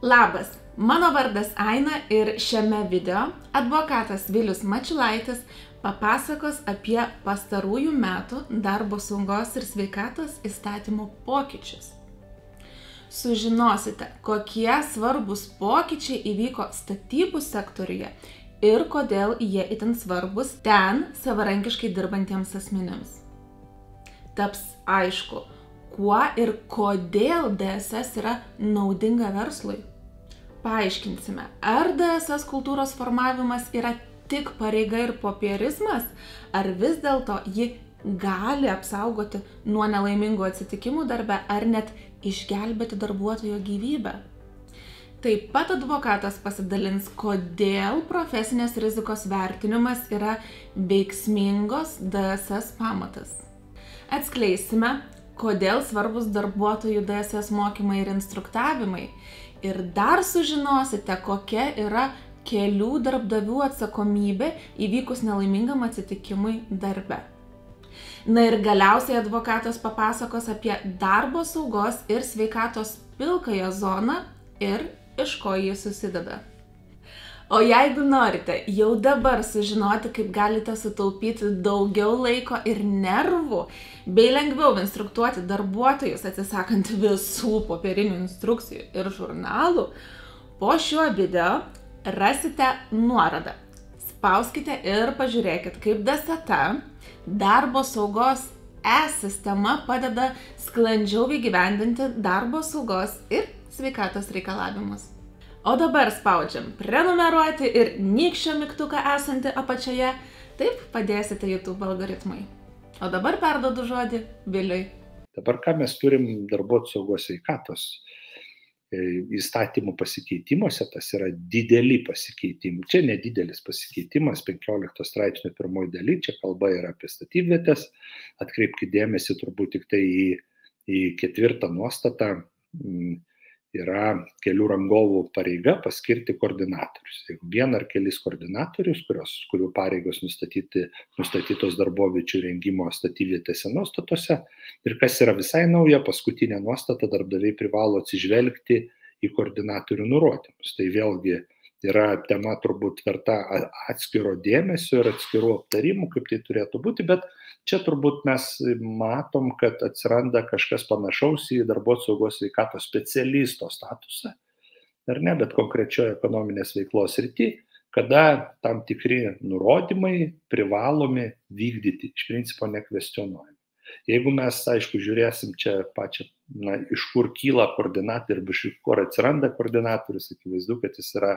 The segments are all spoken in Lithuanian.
Labas, mano vardas Aina ir šiame video advokatas Vilius Mačiulaitis papasakos apie pastarųjų metų darbo saugos ir sveikatos įstatymų pokyčius. Sužinosite, kokie svarbus pokyčiai įvyko statybų sektoriuje ir kodėl jie itin svarbus ten savarankiškai dirbantiems asmenims. Taps aišku, kuo ir kodėl DSS yra naudinga verslui. Paaiškinsime, ar DSS kultūros formavimas yra tik pareiga ir popierizmas, ar vis dėlto ji gali apsaugoti nuo nelaimingų atsitikimų darbe, ar net išgelbėti darbuotojo gyvybę. Taip pat advokatas pasidalins, kodėl profesinės rizikos vertinimas yra veiksmingos DSS pamatas. Atskleisime, kodėl svarbus darbuotojų DSS mokymai ir instruktavimai. Ir dar sužinosite, kokia yra kelių darbdavių atsakomybė įvykus nelaimingam atsitikimui darbe. Na ir galiausiai advokatas papasakos apie darbo saugos ir sveikatos pilkąją zoną ir iš ko jie susideda. O jeigu norite jau dabar sužinoti, kaip galite sutaupyti daugiau laiko ir nervų, bei lengviau instruktuoti darbuotojus atsisakant visų popierinių instrukcijų ir žurnalų, po šiuo video rasite nuorodą. Spauskite ir pažiūrėkit, kaip DST, darbo saugos e-sistema padeda sklandžiau įgyvendinti darbo saugos ir sveikatos reikalavimus. O dabar spaudžiam prenumeruoti ir nykščio mygtuką esantį apačioje, taip padėsite YouTube algoritmai. O dabar perduodu žodį Viliui. Dabar ką mes turim darbuotojų saugos sveikatos įstatymų pasikeitimuose, tas yra dideli pasikeitimai. Čia nedidelis pasikeitimas, 15 straipsnio pirmoji daly, čia kalba yra apie statybvietes. Atkreipkite dėmesį turbūt tik tai į 4 nuostatą. Yra kelių rangovų pareiga paskirti koordinatorius. Jeigu vieną ar kelis koordinatorius, kurių pareigos nustatytos darboviečių rengimo statybvietėse nuostatose. Ir kas yra visai nauja, paskutinė nuostata, darbdaviai privalo atsižvelgti į koordinatorių nurodymus. Tai vėlgi yra tema turbūt verta atskiro dėmesio ir atskirų aptarimų, kaip tai turėtų būti, bet čia turbūt mes matom, kad atsiranda kažkas panašaus į darbuotojų saugos sveikatos specialisto statusą, ar ne, bet konkrečioje ekonominės veiklos srity, kada tam tikri nurodymai privalomi vykdyti, iš principo nekvestionuojami. Jeigu mes, aišku, žiūrėsim čia pačią, iš kur kyla koordinatorius ir iš kur atsiranda koordinatorius, akivaizdu, kad jis yra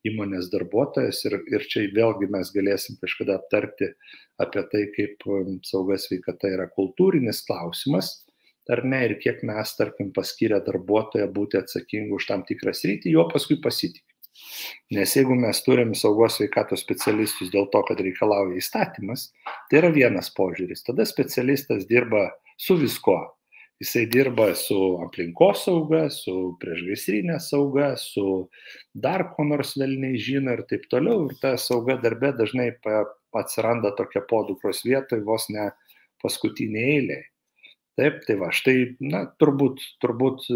įmonės darbuotojas ir čia vėlgi mes galėsim kažkada aptarti apie tai, kaip sauga sveikata yra kultūrinis klausimas, ar ne, ir kiek mes, tarkim, paskyrę darbuotoją būti atsakingu už tam tikrą sritį, jo paskui pasitikime. Nes jeigu mes turim saugos sveikatos specialistus dėl to, kad reikalauja įstatymas, tai yra vienas požiūris. Tada specialistas dirba su viskuo. Jisai dirba su aplinkos sauga, su priešgaisrinė sauga, su dar ko nors velniai žino ir taip toliau. Ir ta sauga darbe dažnai atsiranda tokia podukros vietoj, vos ne paskutinė eilė. Taip, tai va, štai, turbūt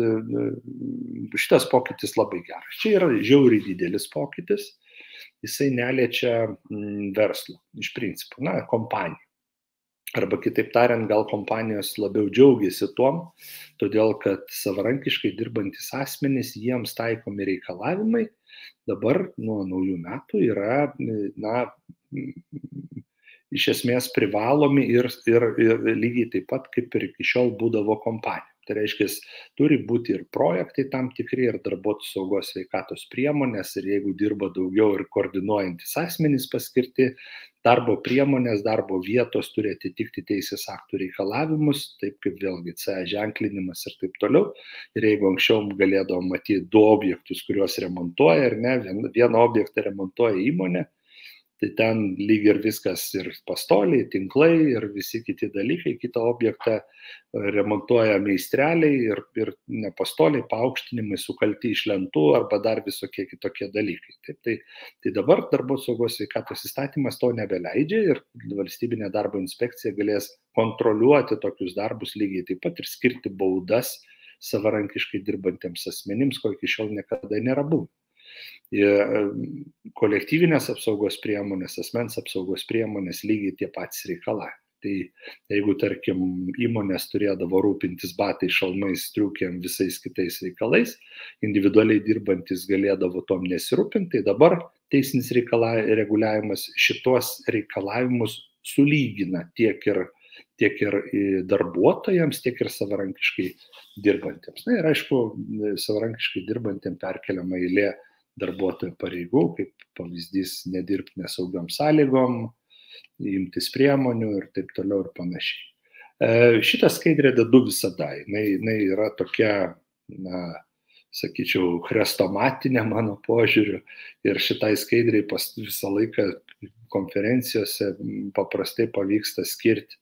šitas pokytis labai geras. Čia yra žiauriai didelis pokytis, jisai neliečia verslo, iš principo, kompanijų. Arba kitaip tariant, gal kompanijos labiau džiaugiasi tuom, todėl kad savarankiškai dirbantis asmenys, jiems taikomi reikalavimai dabar nuo naujų metų yra, iš esmės privalomi ir lygiai taip pat, kaip ir iki šiol būdavo kompanija. Tai reiškia, turi būti ir projektai tam tikri, ir darbuotojų saugos sveikatos priemonės, ir jeigu dirba daugiau ir koordinuojantis asmenys paskirti, darbo priemonės, darbo vietos turi atitikti teisės aktų reikalavimus, taip kaip vėlgi CE ženklinimas ir taip toliau. Ir jeigu anksčiau galėdavom matyti 2 objektus, kuriuos remontuoja, ar ne, vieną objektą remontuoja įmonė, tai ten lyg ir viskas ir pastoliai, tinklai ir visi kiti dalykai, kitą objektą remontuoja meistreliai ir nepastoliai, paaukštinimai sukalti iš lentų arba dar visokie kitokie dalykai. Taip, tai dabar darbuotojų saugos sveikatos įstatymas to nebeleidžia ir valstybinė darbo inspekcija galės kontroliuoti tokius darbus lygiai taip pat ir skirti baudas savarankiškai dirbantiems asmenims, ko iki šiol niekada nėra buvę. Kolektyvinės apsaugos priemonės, asmens apsaugos priemonės lygiai tie patys reikalavimai. Tai jeigu, tarkim, įmonės turėdavo rūpintis batais, šalmais, striukėm, visais kitais reikalais, individualiai dirbantis galėdavo tom nesirūpinti, tai dabar teisinis reguliavimas šitos reikalavimus sulygina tiek ir darbuotojams, tiek ir savarankiškai dirbantiems. Na ir aišku, savarankiškai dirbantiems perkeliama eilė darbuotojų pareigų, kaip pavyzdys nedirbti nesaugiom sąlygom, imtis priemonių ir taip toliau ir panašiai. Šitą skaidrę dedu visada. Jinai yra tokia, sakyčiau, chrestomatinė mano požiūriu ir šitai skaidriai visą laiką konferencijose paprastai pavyksta skirti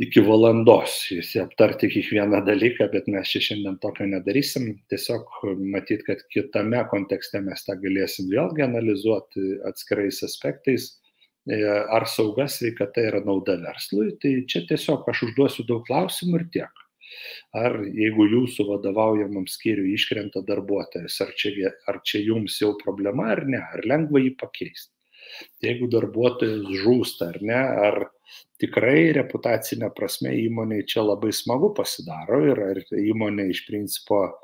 iki valandos, aptarti kiekvieną dalyką, bet mes čia šiandien tokio nedarysim. Tiesiog matyt, kad kitame kontekste mes tą galėsim vėlgi analizuoti atskirais aspektais. Ar sauga sveikata yra nauda verslui, tai čia tiesiog aš užduosiu daug klausimų ir tiek. Ar jeigu jūsų vadovaujamam skyriui iškrenta darbuotojas, ar čia jums jau problema ar ne, ar lengva jį pakeisti. Jeigu darbuotojas žūsta ar ne, ar tikrai reputacinė prasme įmonei čia labai smagu pasidaro ir ar įmonė iš principo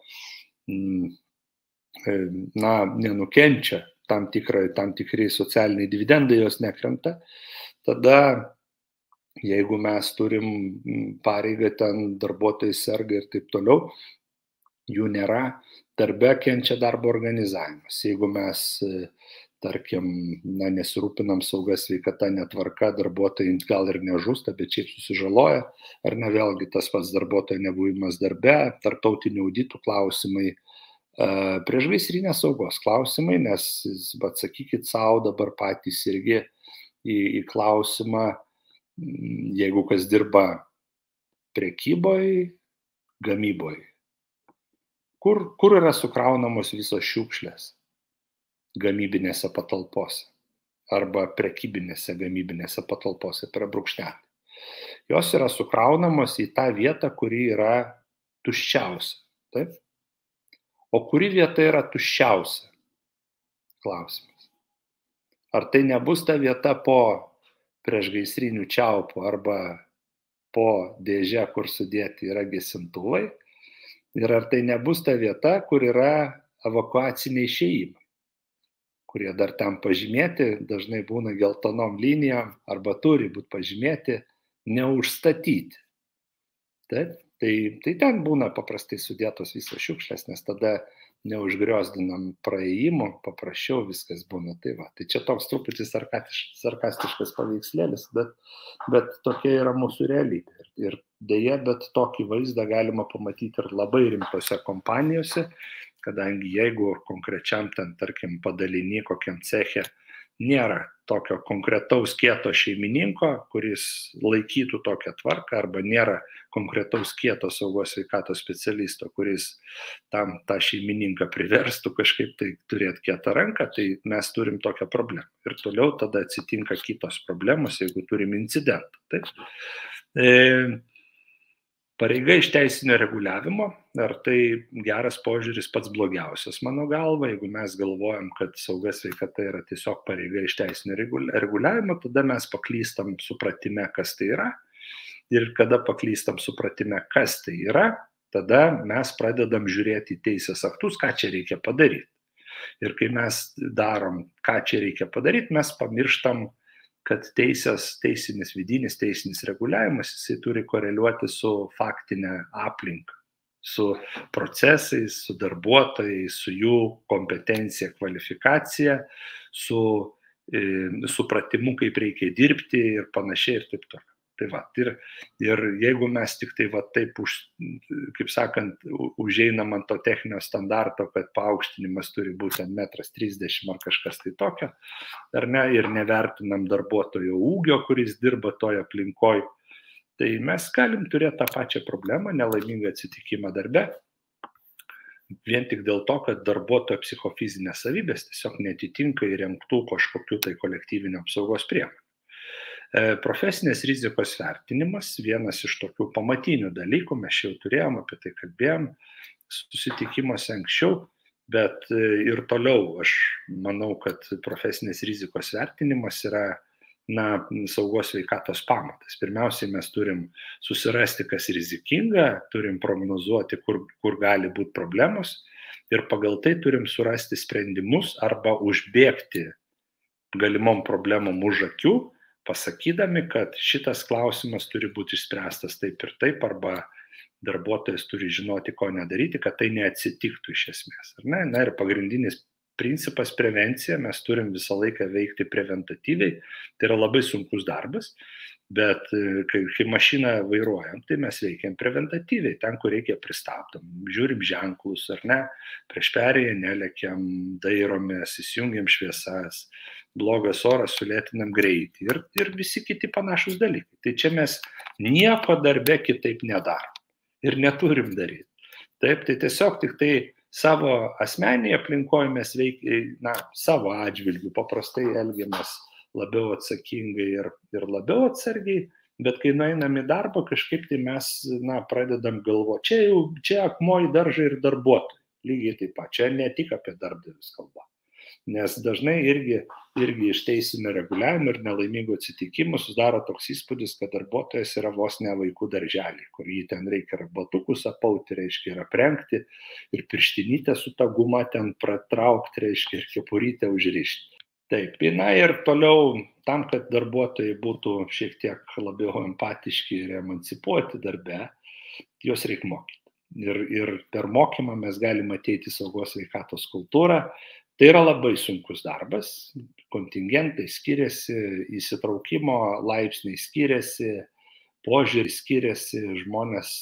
nenukenčia. Tam tikrai socialiniai dividendai jos nekrenta, tada jeigu mes turim pareigą, ten darbuotojai serga ir taip toliau, jų nėra, darbe kenčia darbo organizavimas. Jeigu mes, tarkim, nesirūpinam sauga sveikata netvarka, darbuotojai gal ir nežūsta, bet šiaip susižaloja, ar ne vėlgi tas pats darbuotojų nebuvimas darbe, tarptautinių auditų klausimai, priešgaisrinės saugos klausimai, nes atsakykit savo dabar patys irgi į klausimą, jeigu kas dirba prekyboj, gamyboj, kur yra sukraunamos visos šiukšlės gamybinėse patalpose arba prekybinėse gamybinėse patalpose prie brūkšnelį. Jos yra sukraunamos į tą vietą, kuri yra tuščiausia. Taip? O kuri vieta yra tuščiausia? Klausimas. Ar tai nebus ta vieta po priešgaisrinių čiaupų arba po dėžę, kur sudėti yra gesintuvai? Ir ar tai nebus ta vieta, kur yra evakuaciniai išėjimai, kurie dar tam pažymėti, dažnai būna geltonom linijom arba turi būti pažymėti, neužstatyti. Taip? Tai ten būna paprastai sudėtos visos šiukšlės, nes tada neužgriozdinam praėjimų, paprasčiau viskas būna. Tai čia toks truputį sarkastiškas paveikslėlis, bet tokia yra mūsų realybė. Ir deja, bet tokį vaizdą galima pamatyti ir labai rimtose kompanijose, kadangi jeigu konkrečiam ten, tarkim, padalinį kokiam ceche nėra tokio konkretaus kieto šeimininko, kuris laikytų tokią tvarką, arba nėra konkretaus kieto saugos sveikatos specialisto, kuris tą šeimininką priverstų kažkaip tai turėti kietą ranką, tai mes turim tokią problemą. Ir toliau tada atsitinka kitos problemos, jeigu turim incidentą. Taip? Pareiga iš teisinio reguliavimo, ar tai geras požiūris pats blogiausias mano galva, jeigu mes galvojam, kad sauga sveikata yra tiesiog pareiga iš teisinio reguliavimo, tada mes paklystam supratime, kas tai yra, ir kada paklystam supratime, kas tai yra, tada mes pradedam žiūrėti į teisės aktus, ką čia reikia padaryti. Ir kai mes darom, ką čia reikia padaryti, mes pamirštam, kad vidinis teisinis reguliavimas, jisai turi koreliuoti su faktinė aplinka, su procesais, su darbuotojais, su jų kompetencija, kvalifikacija, su supratimu, kaip reikia dirbti ir panašiai ir taip toliau. Tai ir jeigu mes tik tai taip, kaip sakant, užeinam ant to techninio standarto, kad paaukštinimas turi būti 1,30 m ar kažkas tai tokio, ar ne, ir nevertinam darbuotojo ūgio, kuris dirba toje aplinkoje, tai mes galim turėti tą pačią problemą, nelaimingą atsitikimą darbe, vien tik dėl to, kad darbuotojo psichofizinės savybės tiesiog netitinka įrengtų kažkokių tai kolektyvinio apsaugos priemonių. Profesinės rizikos vertinimas, vienas iš tokių pamatinių dalykų, mes jau turėjom, apie tai kalbėjom susitikimuose anksčiau, bet ir toliau aš manau, kad profesinės rizikos vertinimas yra saugos sveikatos pamatas. Pirmiausiai mes turim susirasti, kas rizikinga, turim prognozuoti, kur gali būti problemos ir pagal tai turim surasti sprendimus arba užbėgti galimom problemom už akių, pasakydami, kad šitas klausimas turi būti išspręstas taip ir taip, arba darbuotojas turi žinoti, ko nedaryti, kad tai neatsitiktų iš esmės. Ar ne? Na ir pagrindinis principas prevencija, mes turim visą laiką veikti preventatyviai, tai yra labai sunkus darbas, bet kai mašiną vairuojam, tai mes veikiam preventatyviai, ten, kur reikia pristabdom, žiūrim ženklus, ar ne, prieš perėję nelekiam, dairomės, įsijungiam šviesas, blogas oras, sulėtinam greitį ir visi kiti panašus dalykai. Tai čia mes nieko darbe kitaip nedarom ir neturim daryti. Taip, tai tiesiog tik tai savo asmeninėje aplinkoje mes savo atžvilgių paprastai elgiamės labiau atsakingai ir labiau atsargiai, bet kai nueinam į darbą, kažkaip tai mes pradedam galvoti, čia akmuo į daržą ir darbuotojai. Lygiai taip pat, čia ne tik apie darbdavius kalba. Nes dažnai irgi iš teisinio reguliavimo ir nelaimingų atsitikimų susidaro toks įspūdis, kad darbuotojas yra vos ne vaikų darželį, kur jį ten reikia ir batukus apauti, reiškia, ir aprengti, ir pirštinytę su ta guma ten pratraukti, reiškia, ir kepurytę užrišti. Taip, ir toliau tam, kad darbuotojai būtų šiek tiek labiau empatiški ir emancipuoti darbe, juos reikia mokyti. Ir per mokymą mes galime ateiti į saugos sveikatos kultūrą. Tai yra labai sunkus darbas, kontingentai skiriasi, įsitraukimo laipsniai skiriasi, požiūrį skiriasi, žmonės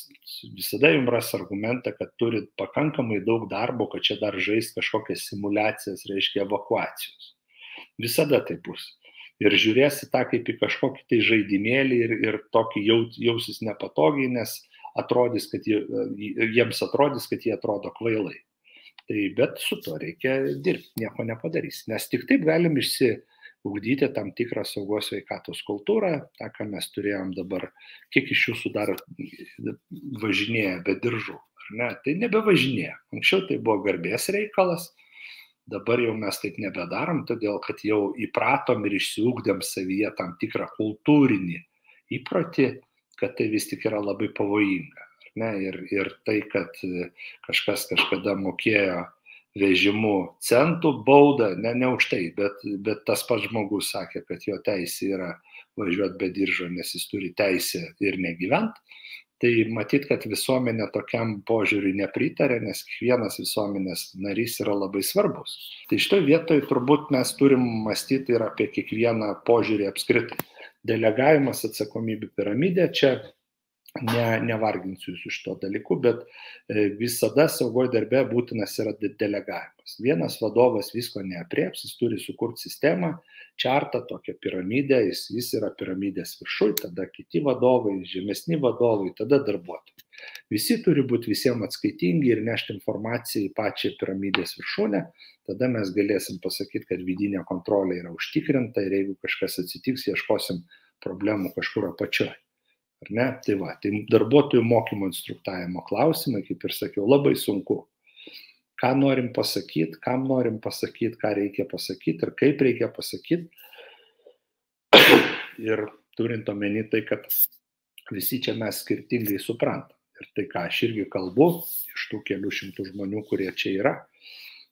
visada jums ras argumentą, kad turit pakankamai daug darbo, kad čia dar žais kažkokias simulacijas, reiškia evakuacijos. Visada tai bus. Ir žiūrėsi tą kaip į kažkokį tai žaidimėlį ir tokį jausis nepatogiai, nes jiems atrodys, kad jie atrodo kvailai. Bet su to reikia dirbti, nieko nepadarys, nes tik taip galim išsiugdyti tam tikrą saugos sveikatos kultūrą, tą, ką mes turėjom dabar, kiek iš jūsų dar važinėja be diržų, ar ne? Tai nebevažinėja. Anksčiau tai buvo garbės reikalas, dabar jau mes taip nebedarom, todėl kad jau įpratom ir išsiugdėm savyje tam tikrą kultūrinį įprotį, kad tai vis tik yra labai pavojinga. Ir tai, kad kažkas kažkada mokėjo vežimų centų baudą, ne už tai, bet tas pats žmogus sakė, kad jo teisė yra važiuoti be diržo, nes jis turi teisę ir negyventi. Tai matyt, kad visuomenė tokiam požiūriui nepritarė, nes kiekvienas visuomenės narys yra labai svarbus. Tai šitoje vietoje turbūt mes turim mąstyti ir apie kiekvieną požiūrį apskritai. Delegavimas atsakomybių piramidė, čia nevarginsiu jūsų šito dalyku, bet visada saugoje darbe būtinas yra delegavimas. Vienas vadovas visko neaprieps, jis turi sukurti sistemą, čartą, tokią piramidę, jis yra piramidės viršui, tada kiti vadovai, žemesni vadovai, tada darbuotojai. Visi turi būti visiems atskaitingi ir nešti informaciją į pačią piramidės viršūnę, tada mes galėsim pasakyti, kad vidinė kontrolė yra užtikrinta ir jeigu kažkas atsitiks, ieškosim problemų kažkur apačioje. Ar ne? Tai darbuotojų mokymo instruktavimo klausimai, kaip ir sakiau, labai sunku. Ką norim pasakyti, kam norim pasakyti, ką reikia pasakyti ir kaip reikia pasakyti. Ir turint omeny tai, kad visi čia mes skirtingai suprantam. Ir tai, ką aš irgi kalbu, iš tų kelių šimtų žmonių, kurie čia yra,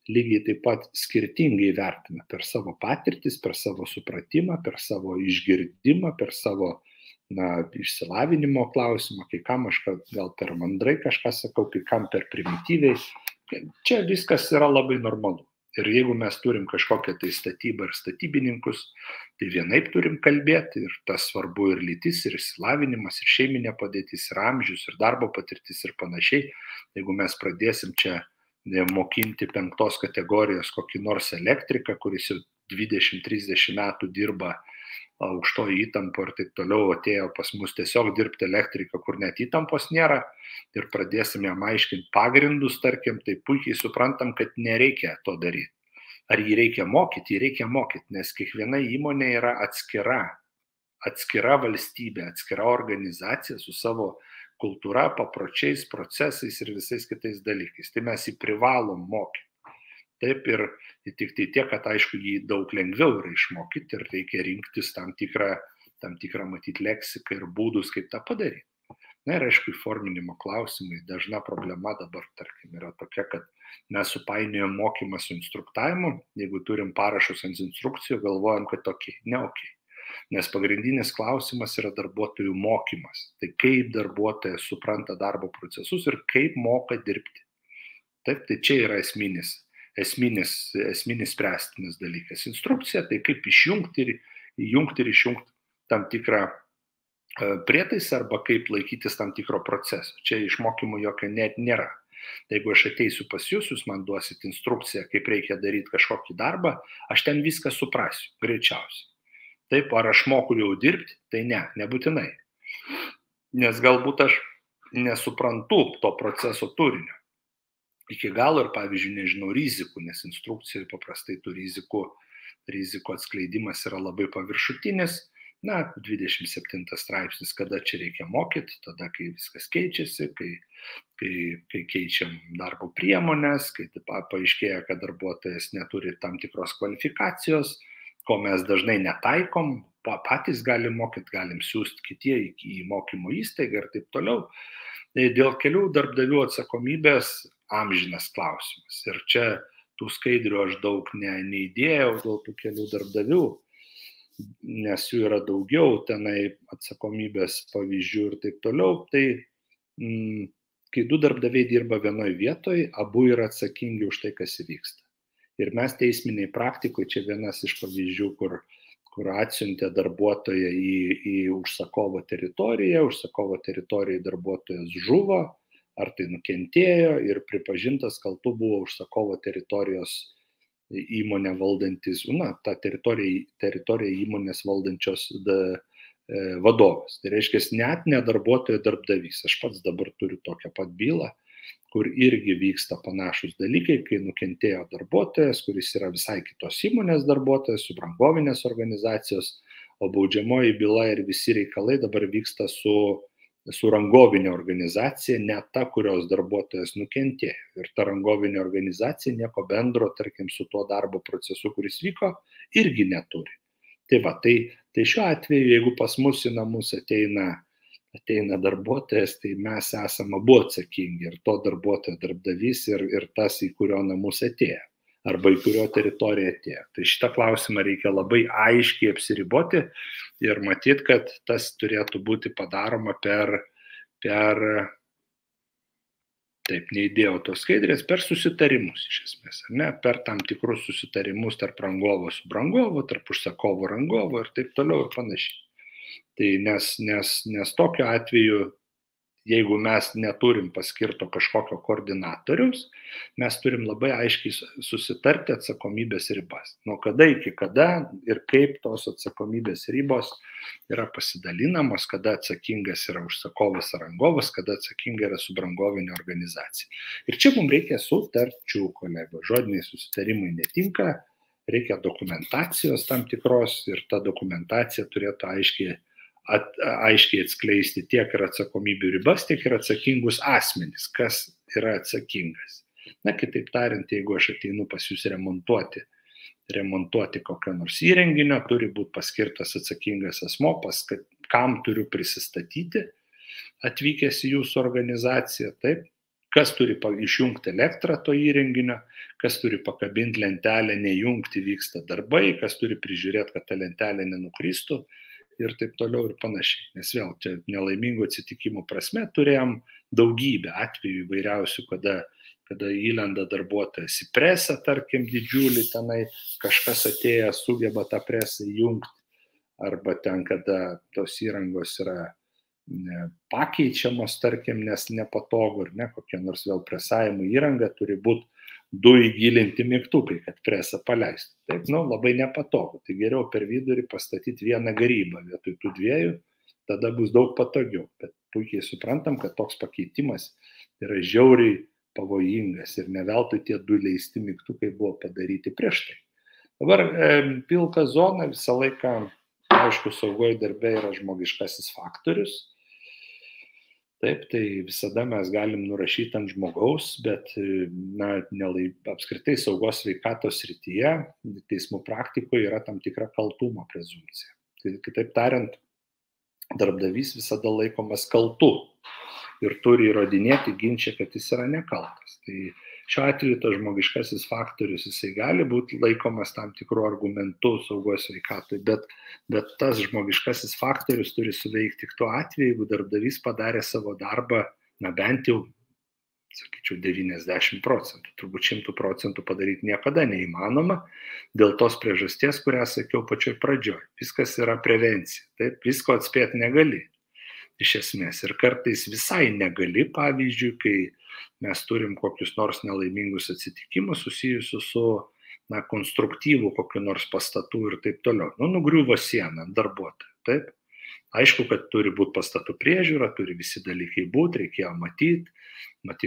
lygiai taip pat skirtingai vertina per savo patirtis, per savo supratimą, per savo išgirdimą, per savo išsilavinimo klausimą, kai kam aš gal per mandrai kažką sakau, kai kam per primityviai. Čia viskas yra labai normalu. Ir jeigu mes turim kažkokią tai statybą ir statybininkus, tai vienaip turim kalbėti ir tas svarbu ir lytis, ir išsilavinimas, ir šeiminė padėtis, ir amžius, ir darbo patirtis ir panašiai. Jeigu mes pradėsim čia mokinti 5 kategorijos kokį nors elektriką, kuris jau 20-30 metų dirba aukštoji įtampa ir taip toliau, atėjo pas mus tiesiog dirbti elektriką, kur net įtampos nėra ir pradėsim jam aiškinti pagrindus, tarkim, tai puikiai suprantam, kad nereikia to daryti. Ar jį reikia mokyti? Jį reikia mokyti, nes kiekviena įmonė yra atskira. atskira valstybė, atskira organizacija su savo kultūra, papročiais, procesais ir visais kitais dalykais. Tai mes jį privalom mokyti. Taip, ir tik tai tiek, kad aišku, jį daug lengviau yra išmokyti ir reikia rinktis tam tikrą matyti leksiką ir būdus, kaip tą padaryti. Na ir aišku, įforminimo klausimai. Dažna problema dabar, tarkim, yra tokia, kad mes supainiojam mokymą su instruktavimu. Jeigu turim parašus ant instrukcijų, galvojam, kad ne. Nes pagrindinis klausimas yra darbuotojų mokymas. Tai kaip darbuotojas supranta darbo procesus ir kaip moka dirbti. Taip, tai čia yra esminis spręstinas dalykas. Instrukcija tai kaip įjungti ir išjungti tam tikrą prietaisą arba kaip laikytis tam tikro proceso. Čia išmokymų jokio net nėra. Tai jeigu aš ateisiu pas jūs, jūs man duosit instrukciją, kaip reikia daryti kažkokį darbą, aš ten viską suprasiu, greičiausiai. Taip, ar aš moku jau dirbti? Tai nebūtinai. Nes galbūt aš nesuprantu to proceso turinio iki galo ir, pavyzdžiui, nežinau rizikų, nes instrukcijoje paprastai tų rizikų atskleidimas yra labai paviršutinis. 27 straipsnis, kada čia reikia mokyti, tada, kai viskas keičiasi, kai keičiam darbo priemonės, kai paaiškėja, kad darbuotojas neturi tam tikros kvalifikacijos, ko mes dažnai netaikom, patys galim mokyti, galim siūsti kitie į mokymo įstaigą ir taip toliau. Dėl kelių darbdavių atsakomybės amžinas klausimas. Ir čia tų skaidrių aš daug neįdėjau dėl tų kelių darbdavių, nes jų yra daugiau, tenai atsakomybės pavyzdžių ir taip toliau. Tai kai du darbdaviai dirba vienoje vietoje, abu yra atsakingi už tai, kas įvyksta. Ir mes teisminiai praktikoje, čia vienas iš pavyzdžių, kur atsiuntė darbuotoją į užsakovo teritoriją, užsakovo teritorijoje darbuotojas žuvo, ar tai nukentėjo ir pripažintas kaltu buvo užsakovo teritorijos įmonė valdantis, tą teritoriją įmonės valdančios vadovas. Tai reiškia, net ne darbuotojo darbdavys. Aš pats dabar turiu tokią pat bylą, kur irgi vyksta panašus dalykai, kai nukentėjo darbuotojas, kuris yra visai kitos įmonės darbuotojas, subrangovinės organizacijos, o baudžiamoji byla ir visi reikalai dabar vyksta su rangovinė organizacija, ne ta, kurios darbuotojas nukentėjo. Ir ta rangovinė organizacija nieko bendro, tarkim, su tuo darbo procesu, kuris vyko, irgi neturi. Tai šiuo atveju, jeigu pas mus į namus ateina darbuotojas, tai mes esame abu atsakingi, ir to darbuotojo darbdavys, ir tas, į kurio namus atėjo, arba į kurio teritoriją atėjo. Tai šitą klausimą reikia labai aiškiai apsiriboti ir matyti, kad tas turėtų būti padaroma taip neįdėjau tos skaidrės, per susitarimus iš esmės, per tam tikrus susitarimus tarp rangovo su rangovo, tarp užsakovo rangovo ir taip toliau ir panašiai. Tai nes tokiu atveju, jeigu mes neturim paskirto kažkokio koordinatoriaus, mes turim labai aiškiai susitarti atsakomybės ribas. Nuo kada iki kada ir kaip tos atsakomybės ribos yra pasidalinamos, kada atsakingas yra užsakovas ar rangovas, kada atsakinga yra subrangovinė organizacija. Ir čia mums reikia sutarčių, kolegos. Žodiniai susitarimai netinka, reikia dokumentacijos tam tikros ir ta dokumentacija turėtų aiškiai atskleisti tiek ir atsakomybių ribas, tiek ir atsakingus asmenys, kas yra atsakingas. Kitaip tariant, jeigu aš ateinu pas jūs remontuoti kokią nors įrenginio, turi būti paskirtas atsakingas asmo, kam turiu prisistatyti, atvykęs į jūsų organizaciją, taip, kas turi išjungti elektrą to įrenginio, kas turi pakabinti lentelę, nejungti, vyksta darbai, kas turi prižiūrėti, kad ta lentelė nenukristų, ir taip toliau ir panašiai. Nes vėl čia nelaimingų atsitikimų prasme turėjom daugybę atvejų įvairiausių, kada įlenda darbuotojas į presą, tarkim, didžiulį tenai, kažkas atėjęs sugeba tą presą įjungti, arba ten, kada tos įrangos yra pakeičiamos, tarkim, nes nepatogu, ir kokia nors vėl presavimo įranga turi būti 2 įgilinti mygtukai, kad presą paleistų. Taip, labai nepatogu. Tai geriau per vidurį pastatyti vieną garybą vietoj tų 2, tada bus daug patogiau. Bet puikiai suprantam, kad toks pakeitimas yra žiauriai pavojingas ir ne veltui tie 2 leisti mygtukai buvo padaryti prieš tai. Dabar pilka zona visą laiką aišku, saugoje darbe yra žmogiškasis faktorius. Taip, tai visada mes galim nurašyti ant žmogaus, bet apskritai saugos sveikatos srityje teismų praktikoje yra tam tikra kaltumo prezumpcija. Tai kitaip tariant, darbdavys visada laikomas kaltu ir turi įrodinėti ginče, kad jis yra nekaltas. Tai šiuo atveju tas žmogiškasis faktorius jisai gali būti laikomas tam tikrų argumentų saugos sveikatoj, bet tas žmogiškasis faktorius turi suveikti tik tuo atveju, jeigu darbdavys padarė savo darbą, bent jau, sakyčiau, 90%. Turbūt 100% padaryti niekada neįmanoma, dėl tos priežasties, kurią sakiau pačioj pradžioj. Viskas yra prevencija, taip, visko atspėti negali. Iš esmės. Ir kartais visai negali, pavyzdžiui, kai mes turim kokius nors nelaimingus atsitikimus susijusius su konstruktyvų kokiu nors pastatų ir taip toliau. Nugriuvo siena ant darbuotojų. Taip. Aišku, kad turi būti pastatų priežiūra, turi visi dalykai būti, reikėjo matyti,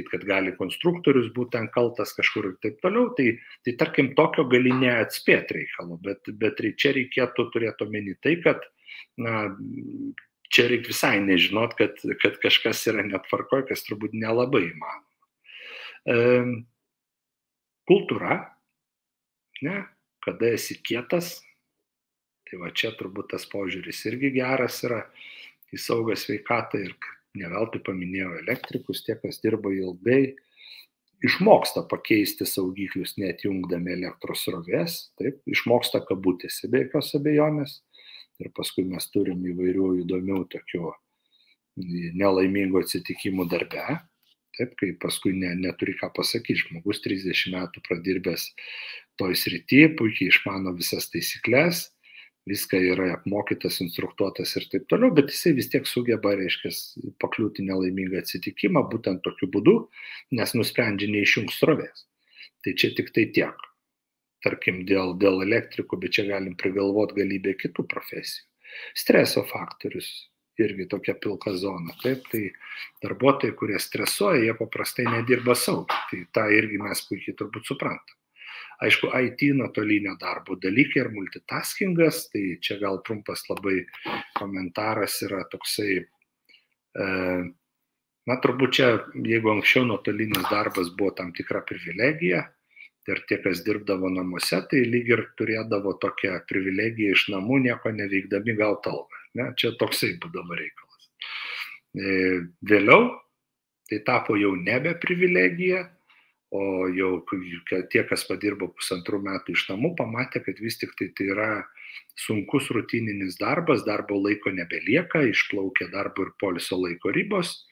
kad gali konstruktorius būti ten kaltas kažkur ir taip toliau. Tai tarkim, tokio gali neatspėti reikalo, bet čia reikėtų turėti omeny tai, kad čia reikia visai nežinot, kad kažkas yra netvarkoj, kas turbūt nelabai įmanoma. Kultūra, kada esi kietas, tai va čia turbūt tas požiūris irgi geras yra į saugą sveikatą ir ne veltui paminėjau elektrikus, tie, kas dirba ilgai, išmoksta pakeisti saugiklius neatjungdami elektros srovės, taip, išmoksta kabutėse be jokios abejonės. Ir paskui mes turim įvairių įdomių tokių nelaimingų atsitikimų darbe, taip, kai paskui neturi ką pasakyti. Žmogus 30 metų pradirbęs toj srity, puikiai išmano visas taisyklės, viską yra apmokytas, instruktuotas ir taip toliau, bet jisai vis tiek sugeba, reiškia, pakliūti nelaimingą atsitikimą būtent tokiu būdu, nes nusprendžia neišjungti srovės. Tai čia tik tai tiek. Tarkim, dėl elektrikų, bet čia galim prigalvoti galybę kitų profesijų. Streso faktorius irgi tokia pilka zona. Taip, tai darbuotojai, kurie stresuoja, jie paprastai nedirba saugiai. Tai tą irgi mes puikiai turbūt suprantam. Aišku, IT nuotolinio darbo dalykai ir multitaskingas, tai čia gal trumpas labai komentaras yra toksai, turbūt čia, jeigu anksčiau nuotolinis darbas buvo tam tikra privilegija, ir tie, kas dirbdavo namuose, tai lyg ir turėdavo tokią privilegiją iš namų, nieko neveikdami gauti algą. Čia toksai būdavo reikalas. Vėliau tai tapo jau nebe privilegija, o jau tie, kas padirbo 1,5 metų iš namų, pamatė, kad vis tik tai yra sunkus rutininis darbas, darbo laiko nebelieka, išplaukia darbo ir poilsio laiko ribos.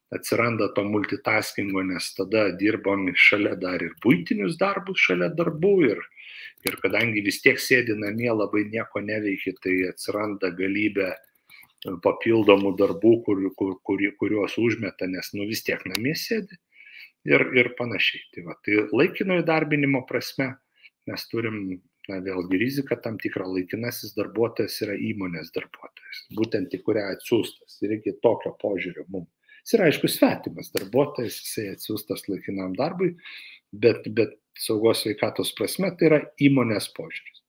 Atsiranda to multitaskingo, nes tada dirbom šalia dar ir buitinius darbus šalia darbų ir kadangi vis tiek sėdi namie, labai nieko neveikia, tai atsiranda galybė papildomų darbų, kuriuos užmeta, nes vis tiek namie sėdi ir panašiai. Tai laikino įdarbinimo prasme mes turim vėlgi riziką tam tikrą, laikinasis darbuotojas yra įmonės darbuotojas, būtent į kurią atsiųstas. Reikia tokio požiūrio mums. Jis yra, aišku, svetimas darbuotojas, jisai atsiųstas laikinam darbui, bet saugos sveikatos prasme tai yra įmonės požiūris.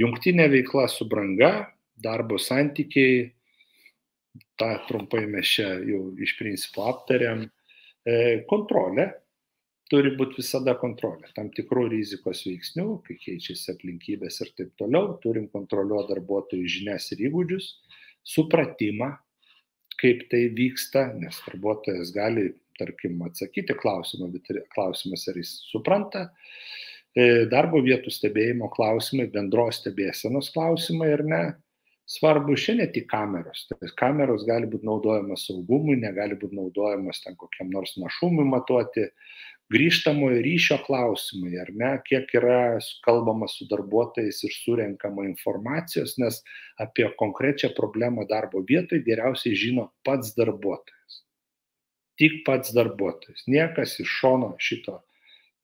Jungtinė veikla su branga, darbo santykiai, tą trumpai mes čia jau iš principo aptariam. Kontrolė, turi būti visada kontrolė. Tam tikrų rizikos veiksnių, kai keičiasi aplinkybės ir taip toliau, turim kontroliuoti darbuotojų žinias ir įgūdžius, supratimą, kaip tai vyksta, nes darbuotojas gali, tarkim, atsakyti klausimą, bet klausimas, ar jis supranta. Darbo vietų stebėjimo klausimai, bendros stebėsenos klausimai ar ne, svarbu čia ne tik kameros. Tai kameros gali būti naudojamas saugumui, negali būti naudojamas ten kokiam nors našumui matuoti. Grįžtamojo ryšio klausimai, ar ne, kiek yra kalbama su darbuotojais ir surenkama informacijos, nes apie konkrečią problemą darbo vietoje geriausiai žino pats darbuotojas. Tik pats darbuotojas. Niekas iš šono šito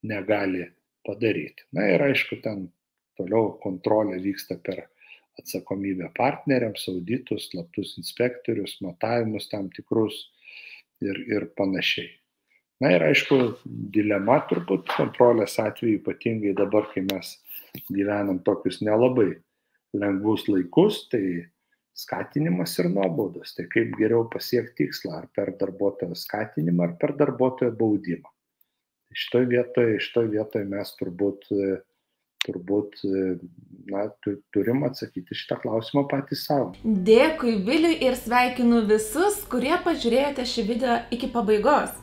negali padaryti. Ir aišku, ten toliau kontrolė vyksta per atsakomybę partneriams, auditus, slaptus inspektorius, matavimus tam tikrus ir panašiai. Ir aišku, dilema turbūt kontrolės atveju, ypatingai dabar, kai mes gyvenam tokius nelabai lengvus laikus, tai skatinimas ir nuobaudos. Tai kaip geriau pasiekti tikslą, ar per darbuotojo skatinimą, ar per darbuotojo baudimą. Šitoj vietoj mes turbūt turim atsakyti šitą klausimą patys savo. Dėkui Viliui ir sveikinu visus, kurie pažiūrėjote šį video iki pabaigos.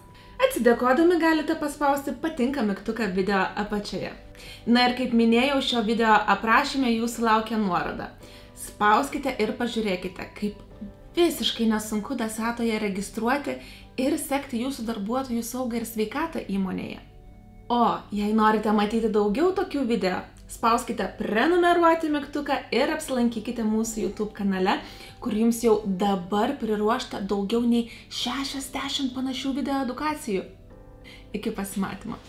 Atsidėkodami galite paspausti patinka mygtuką video apačioje. Na ir kaip minėjau, šio video aprašyme jūsų laukia nuoroda. Spauskite ir pažiūrėkite, kaip visiškai nesunku Dasatoje registruoti ir sekti jūsų darbuotojų saugą ir sveikatą įmonėje. O jei norite matyti daugiau tokių video, spauskite prenumeruoti mygtuką ir apsilankykite mūsų YouTube kanale, kur jums jau dabar priruošta daugiau nei 60 panašių video edukacijų. Iki pasimatymo.